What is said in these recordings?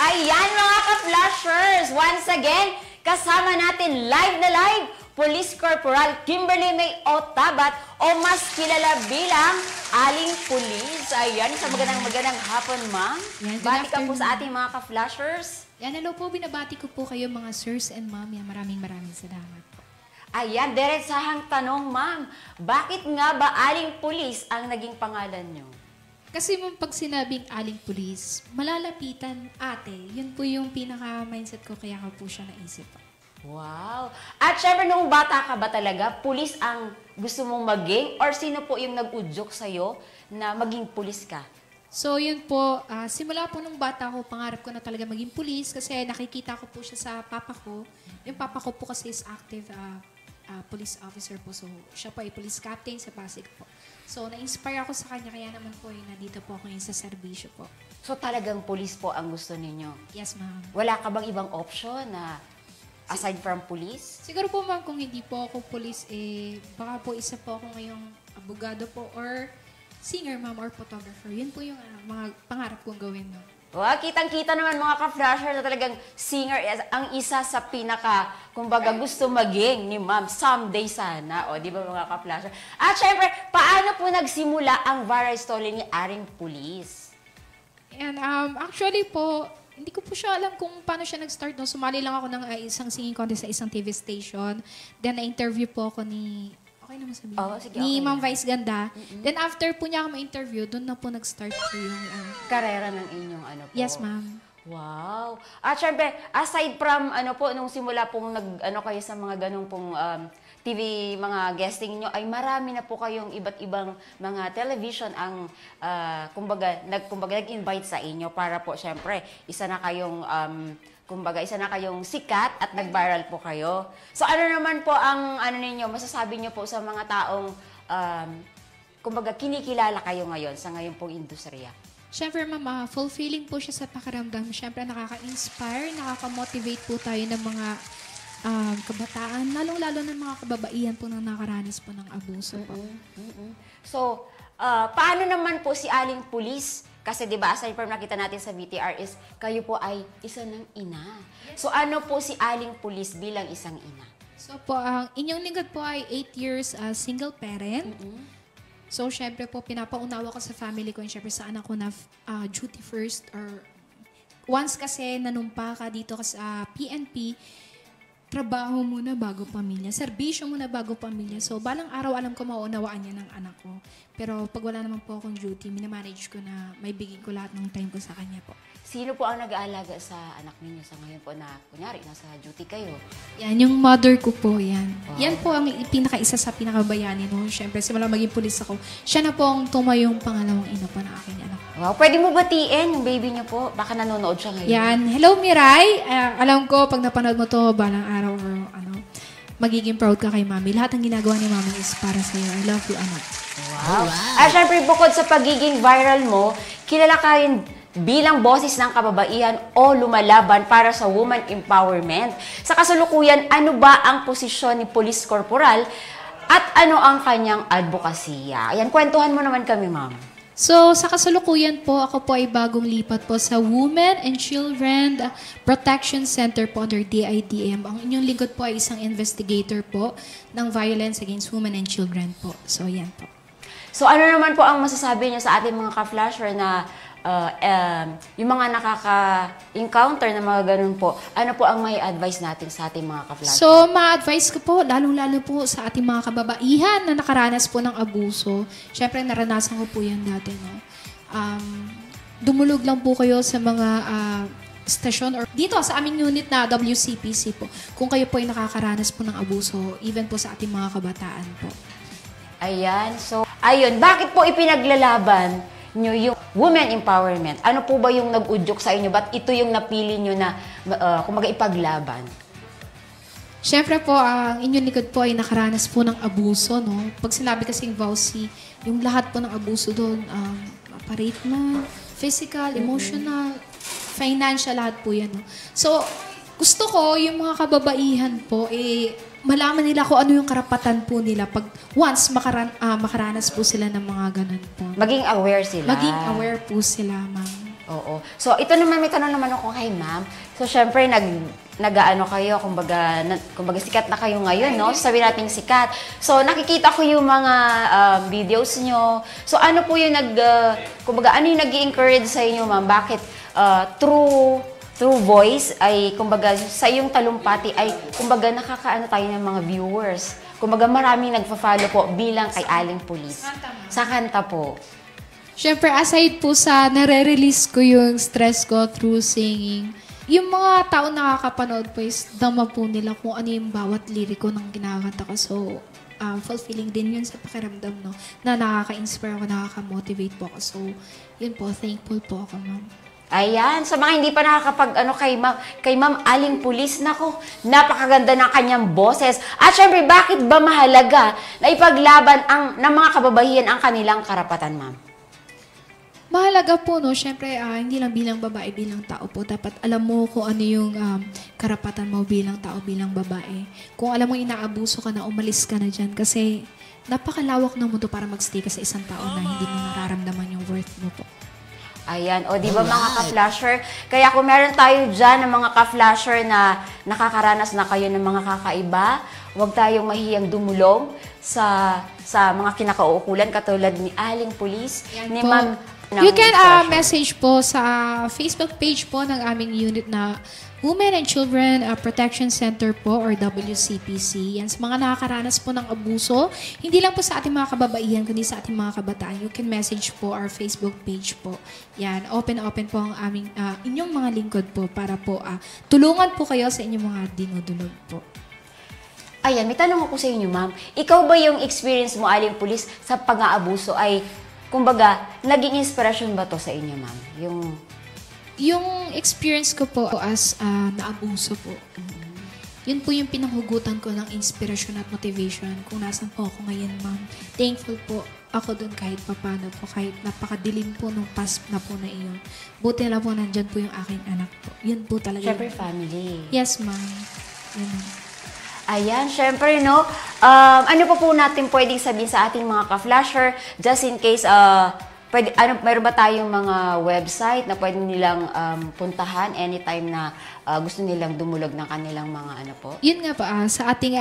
Ayan mga ka-flashers! Once again, kasama natin live na live, Police Corporal Kimberly May Otabat o mas kilala bilang Aling Pulis. Ayan, sa magandang hapon, ma'am. Bati ka po sa ating mga ka-flashers. Yan, hello po, binabati ko po kayo mga sirs and ma'am. Yan, maraming salamat po. Ayan, diretsahang tanong, ma'am. Bakit nga ba Aling Pulis ang naging pangalan nyo? Kasi mong pag sinabing aling pulis, malalapitan ate. Yun po yung pinaka-mindset ko, kaya ko po siya naisip. Wow! At syempre, nung bata ka ba talaga, pulis ang gusto mong maging? Or sino po yung nag-udyok sa'yo na maging pulis ka? So yun po, simula po nung bata ko, pangarap ko na talaga maging pulis kasi nakikita ko po siya sa papa ko. Yung papa ko po kasi is active police officer po. So siya po ay police captain sa Pasig po. So na-inspire ako sa kanya, kaya naman po yung nandito po ako ngayon sa serbisyo po. So talagang pulis po ang gusto ninyo? Yes, ma'am. Wala ka bang ibang option na aside from police? Siguro po, ma'am, kung hindi po ako police, baka po isa po ako ngayong abogado po or singer, ma'am, or photographer. Yun po yung mga pangarap kong gawin, ma'am. Wow, kitang-kita naman mga ka-flasher na talagang singer ang isa sa pinaka, kumbaga gusto maging ni ma'am someday sana. O, di ba mga ka-flasher? At syempre, paano po nagsimula ang viral story ni Aling Pulis? And actually po, hindi ko po siya alam kung paano siya nag-start. No? Sumali lang ako ng isang singing contest sa isang TV station. Then, na-interview po ako ni... Okay naman sabihin. Oh, sige, ni okay Ma'am na. Vice Ganda. Then, after po niya ako ma-interview, doon na po nag-start po yung... Karera ng inyong ano po? Yes, ma'am. Wow! At syempre, aside from ano po, nung simula pong kayo sa mga ganong pong TV, mga guesting nyo, ay marami na po kayong iba't ibang mga television ang, kumbaga, nag-invite sa inyo para po, syempre, isa na kayong sikat at nag-viral po kayo. So, ano naman po ang, masasabi nyo po sa mga taong, kumbaga, kinikilala kayo ngayon sa ngayon pong industriya? Siyempre, ma'am, fulfilling po siya sa pakiramdam. Siyempre, nakaka-inspire, nakaka-motivate po tayo ng mga kabataan, lalong-lalo ng mga kababaihan po nang nakaranas po ng abuso po. So, paano naman po si Aling Pulis? Kasi 'di ba, aside from nakita natin sa VTR is kayo po ay isa ng ina. So ano po si Aling Pulis bilang isang ina? So po, ang inyong lingkod po ay 8 years single parent. So syempre po, pinapaunawa ko sa family ko and syempre sa anak ko na duty first, or once kasi nanumpa ka dito ka sa PNP, trabaho muna bago pamilya. Serbisyo muna bago pamilya. So, balang araw alam ko mauunawaan niya ng anak ko. Pero pag wala naman po akong duty, minamanage ko na may bigay ko lahat ng time ko sa kanya po. Sino po ang nag-aalaga sa anak ninyo sa ngayon po na, kunyari, nasa duty kayo? Yan, yung mother ko po, yan. Wow. Yan po ang pinaka-isa sa pinakabayani. No? Siyempre, simula maging pulis ako, siya na po ang tumayong pangalawang ina po na aking anak. Wow, pwede mo batiin yung baby niyo po? Baka nanonood siya ngayon. Yan. Hello, Miray. Alam ko, pag napanood mo to, balang araw or magiging proud ka kay Mami. Lahat ng ginagawa ni Mami is para sa'yo. I love you, anak. Wow. At syempre, bukod sa pagiging viral mo, kilala ka rin bilang boses ng kababaihan o lumalaban para sa woman empowerment. Sa kasalukuyan, ano ba ang posisyon ni Police Corporal at ano ang kanyang advokasya? Ayan, kwentuhan mo naman kami, ma'am. So, sa kasalukuyan po, ako po ay bagong lipat po sa Women and Children Protection Center po under DIDM. Ang inyong lingkod po ay isang investigator po ng violence against women and children po. So, yan po. So, ano naman po ang masasabi niyo sa ating mga ka-flasher na yung mga nakaka-encounter na mga ganun po, ano po ang may advice natin sa ating mga ka-flasher? So, ma-advise ko po, lalong-lalo po sa ating mga kababaihan na nakaranas po ng abuso. Siyempre, naranasan ko po yan dati, no? Dumulog lang po kayo sa mga stasyon or dito sa aming unit na WCPC po, kung kayo po ay nakakaranas po ng abuso, even po sa ating mga kabataan po. Ayan. So, ayun. Bakit po ipinaglalaban nyo yung women empowerment? Ano po ba yung nag-udyok sa inyo? Ba't ito yung napili nyo na, kumaga, ipaglaban? Siyempre po, ang inyong likod po ay nakaranas po ng abuso, no? Pag sinabi kasing VAUSI, yung lahat po ng abuso doon, rape na, physical, emotional, financial, lahat po yan, no? So, gusto ko yung mga kababaihan po, malaman nila kung ano yung karapatan po nila pag once makaranas po sila ng mga ganun po. Maging aware sila. Maging aware po sila, ma'am. Oo. So, ito naman, may tanong naman ako kay ma'am. So, syempre, nag-ano kayo, kumbaga sikat na kayo ngayon, no? Sabi natin sikat. So, nakikita ko yung mga videos nyo. So, ano po yung kumbaga, ano yung nag-i-encourage sa inyo, ma'am? Bakit through voice ay, kumbaga, sa iyong talumpati ay, kumbaga, nakakaano tayo ng mga viewers. Kumbaga, maraming nagfa-follow po bilang kay Aling Pulis. Sa kanta po. Siyempre, aside po sa nare-release ko yung stress ko through singing, yung mga tao nakakapanood po is dama po nila kung ano yung bawat liriko ng ginakanta ko. So, fulfilling din yun sa pakiramdam, no? Na nakaka-inspire ako, nakaka-motivate po ako. So, yun po, thankful po ako, ma'am. Ayan, sa mga hindi pa nakakapag kay Ma'am Aling Pulis, nako, napakaganda ng kanyang boses. At syempre, bakit ba mahalaga na ipaglaban ng mga kababaihan ang kanilang karapatan, ma'am? Mahalaga po, no? Siyempre, hindi lang bilang babae, bilang tao po. Dapat alam mo kung ano yung karapatan mo bilang tao, bilang babae. Kung alam mo inaabuso ka na, umalis ka na dyan. Kasi napakalawak ng mundo para magstay ka sa isang tao na hindi mo nararamdaman yung worth mo po. Ayan, o di ba mga ka-flasher? Kaya kung meron tayo dyan ng mga ka-flasher na nakakaranas na kayo ng mga kakaiba, huwag tayong mahiyang dumulong sa mga kinakauukulan katulad ni Aling Pulis, ni Ma'am. You can message po sa Facebook page po ng aming unit na Women and Children Protection Center po or WCPC. Yan, sa mga nakakaranas po ng abuso, hindi lang po sa ating mga kababaihan, kundi sa ating mga kabataan. You can message po our Facebook page po. Yan, open po ang aming, inyong mga lingkod po para po tulungan po kayo sa inyong mga dinudulog po. Ayan, may tanong ako sa inyo, ma'am. Ikaw ba yung experience mo, Aling Pulis, sa pang-aabuso ay, kumbaga, naging inspirasyon ba to sa inyo, ma'am? Yung experience ko po as naabuso po, yun po yung pinanghugutan ko ng inspirasyon at motivation kung nasan po ako ngayon, ma'am. Thankful po ako dun kahit papano po, kahit napakadilim po nung past na po na iyon. Buti na po nandyan po yung aking anak po. Yun po talaga. Siyempre, family. Yes, ma'am. Yun. Ayan, syempre, no? Ano pa po natin pwedeng sabihin sa ating mga ka-flasher just in case, meron ba tayong mga website na pwede nilang puntahan anytime na gusto nilang dumulog ng kanilang mga ano po? Yun nga po, sa ating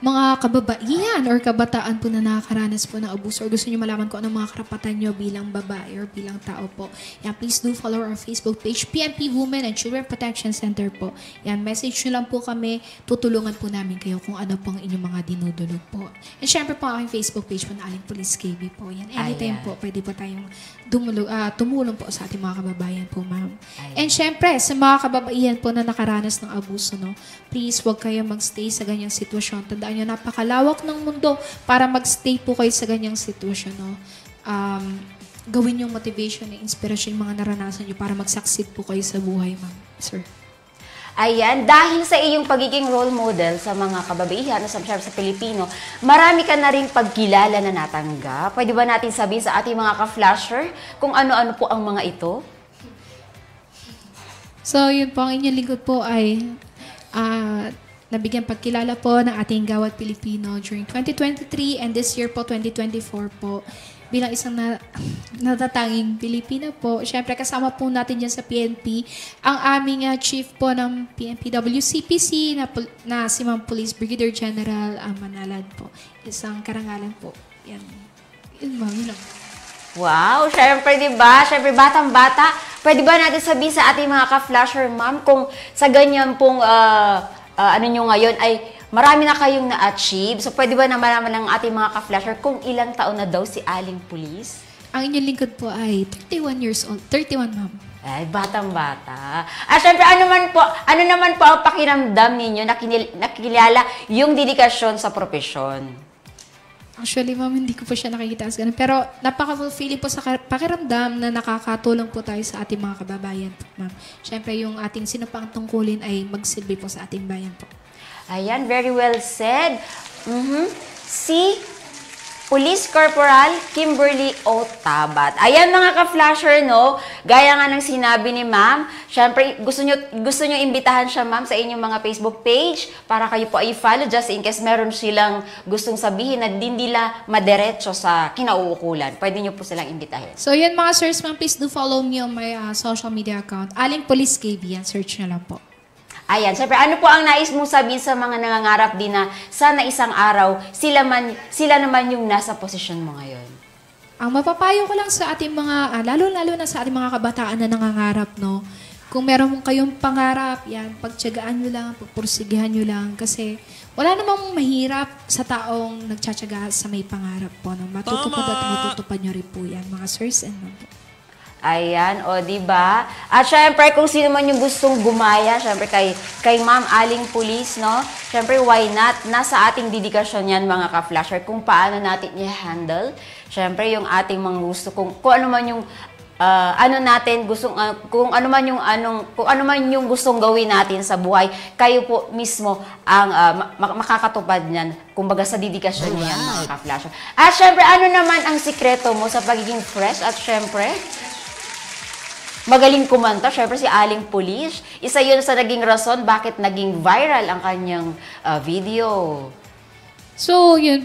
mga kababaihan or kabataan po na nakakaranas po ng abuso or gusto nyo malaman kung anong mga karapatan nyo bilang babae or bilang tao po. Yan, please do follow our Facebook page, PNP Women and Children Protection Center po. Yan, message nyo lang po kami, tutulungan po namin kayo kung ano pong inyong mga dinudulog po. And syempre po ang aking Facebook page po na Aling Pulis KB po. Yan, anytime po, pwede po tayong tumulong po sa ating mga kababayan po, ma'am. And syempre, sa mga kababaihan po na nakaranas ng abuso, no, please, huwag kayo magstay sa ganyang sitwasyon. Tandaan nyo, napakalawak ng mundo para magstay po kayo sa ganyang sitwasyon, no. Gawin yung motivation and inspiration yung mga naranasan nyo para mag-succeed po kayo sa buhay, ma'am. Sir. Ayan, dahil sa iyong pagiging role model sa mga kababaihan sa Pilipino, marami ka na rin pagkilala na natanggap. Pwede ba natin sabihin sa ating mga ka-flasher kung ano-ano po ang mga ito? So, yun po, ang inyong lingkod po ay nabigyan pagkilala po ng ating Gawad Pilipino during 2023 and this year po, 2024 po. Bilang isang natatanging Pilipina po. Siyempre, kasama po natin dyan sa PNP ang aming chief po ng PNP WCPC na si Ma'am Police Brigadier General Manalad po. Isang karangalan po. Yan. Yun, ma'am. Yun lang. Wow! Siyempre, di ba? Siyempre, batang-bata. Pwede ba natin sabihin sa ating mga ka-flasher, ma'am, kung sa ganyan pong ano nyo ngayon ay marami na kayong na-achieve. So, pwede ba na malaman ng ating mga ka-flasher kung ilang taon na daw si Aling Pulis? Ang inyong lingkod po ay 31 years old. 31, ma'am. Ay, batang-bata. At syempre, ano naman po ang pakiramdam ninyo na nakilala yung dedikasyon sa propesyon? Actually, ma'am, hindi ko po siya nakikita as ganun. Pero napaka-fulfilling po sa pakiramdam na nakakatulong po tayo sa ating mga kababayan po, ma'am. Siyempre, yung ating sinupang tungkulin ay magsilbi po sa ating bayan po. Ayan, very well said. Si Police Corporal Kimberly O. Tabat. Ayan mga ka-flasher, no? Gaya nga ng sinabi ni ma'am, syempre gusto nyo imbitahan siya ma'am sa inyong mga Facebook page para kayo po ay follow just in case meron silang gustong sabihin na din nila madiretso sa kinauukulan. Pwede nyo po silang imbitahin. So yun mga sirs, ma'am, please do follow me on my social media account. Aling Police KB, yan. Search nyo lang po. Ayan, syempre, ano po ang nais mong sabihin sa mga nangangarap din na sana isang araw, sila naman yung nasa posisyon mo ngayon? Ang mapapayo ko lang sa ating mga, lalo-lalo na sa ating mga kabataan na nangangarap, no? Kung meron kayong pangarap, yan, pagtiyagaan nyo lang, pagpursigihan nyo lang. Kasi wala namang mahirap sa taong nagtsatsaga sa may pangarap po. No? Matutupad at matutupad nyo rin po yan, mga sirs and ma'am. Ayan, o, diba? At syempre, kung sino man yung gustong gumaya, syempre kay Ma'am Aling Police, no? Syempre, why not? Nasa ating dedikasyon yan, mga ka-flasher, kung paano natin i-handle. Syempre, yung ating mga gusto, kung ano man yung kung ano man yung gustong gawin natin sa buhay, kayo po mismo ang makakatupad niyan, kumbaga sa dedikasyon niyo yan, mga ka-flasher. At syempre, ano naman ang sikreto mo sa pagiging fresh? At syempre, magaling kumanta, syempre si Aling Police. Isa yun sa naging rason bakit naging viral ang kanyang video. So, yun,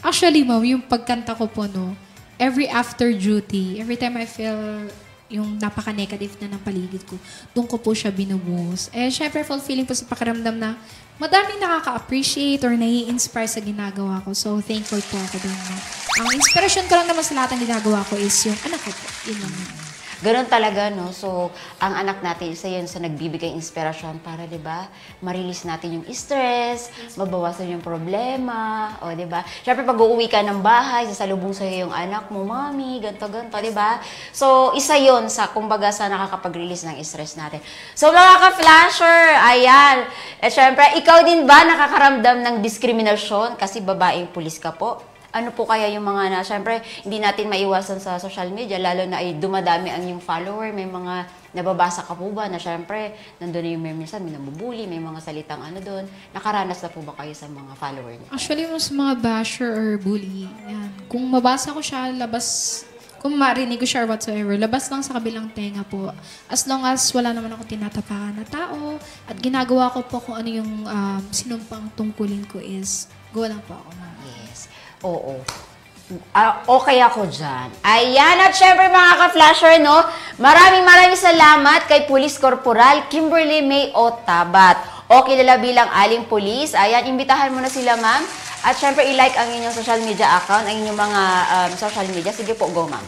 actually, ma'am, yung pagkanta ko po, no, every after duty, every time I feel yung napaka-negative na ng paligid ko, doon ko po siya binubuhos. Eh, syempre, fulfilling po sa pakiramdam na madaming nakaka-appreciate or nai-inspire sa ginagawa ko. So, thankful po ako doon. No? Ang inspiration ko lang naman sa lahat ng ginagawa ko is yung anak ko po. Yun lang. Ganun talaga, no? So, ang anak natin, isa yun sa nagbibigay inspirasyon para, di ba, ma-release natin yung stress, mabawasan yung problema, o, di ba? Siyempre, pag uuwi ka ng bahay, sasalubong sa'yo yung anak mo, mami, ganto-ganto, di ba? So, isa yun sa, kumbaga, sa nakakapag-release ng stress natin. So, mga ka-flasher, ayan. Eh, siyempre, ikaw din ba nakakaramdam ng diskriminasyon kasi babaeng pulis ka po? Ano po kaya yung mga na, syempre, hindi natin maiwasan sa social media, lalo na ay dumadami ang yung follower, may mga nababasa ka po ba na syempre, nandun na yung minsan, may nabubuli, may mga salitang ano doon. Nakaranas na po ba kayo sa mga follower niyo? Actually, sa mga basher or bully, yan. Kung mabasa ko siya, kung marinig ko siya or whatsoever, labas lang sa kabilang tenga po. As long as wala naman ako tinatapakan na tao, at ginagawa ko po kung ano yung sinumpang tungkulin ko is, gawa lang po ako na. Yes. Oo. Okay ako dyan. Ayan, at syempre mga ka-flasher, no? Maraming salamat kay Police Corporal Kimberly May O. Tabat. O kilala bilang Aling Police. Ayan, imbitahan mo na sila, ma'am. At syempre, i-like ang inyong social media account, ang inyong mga social media. Sige po, go, ma'am.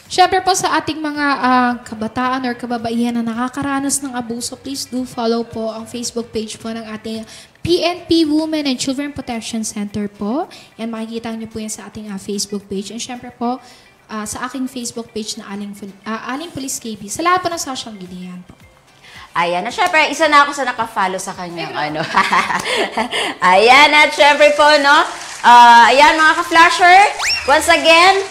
Siyempre po sa ating mga kabataan or kababaihan na nakakaranas ng abuso, please do follow po ang Facebook page po ng ating PNP Women and Children Protection Center po. Yan, makikita niyo po yan sa ating Facebook page. And syempre po, sa aking Facebook page na Aling Police KB. Sa lahat po ng social media yan po. Ayan, at syempre, isa na ako sa nakafollow sa kanyang ano. Ayan, at syempre po, no? Ayan, mga ka-flasher, once again,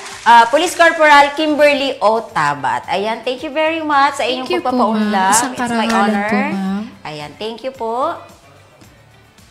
Police Corporal Kimberly O. Tabat. Ayan, thank you very much sa inyong pagpapaunlak. Isang It's my karangalan honor. po, ma'am. Ayan, thank you po.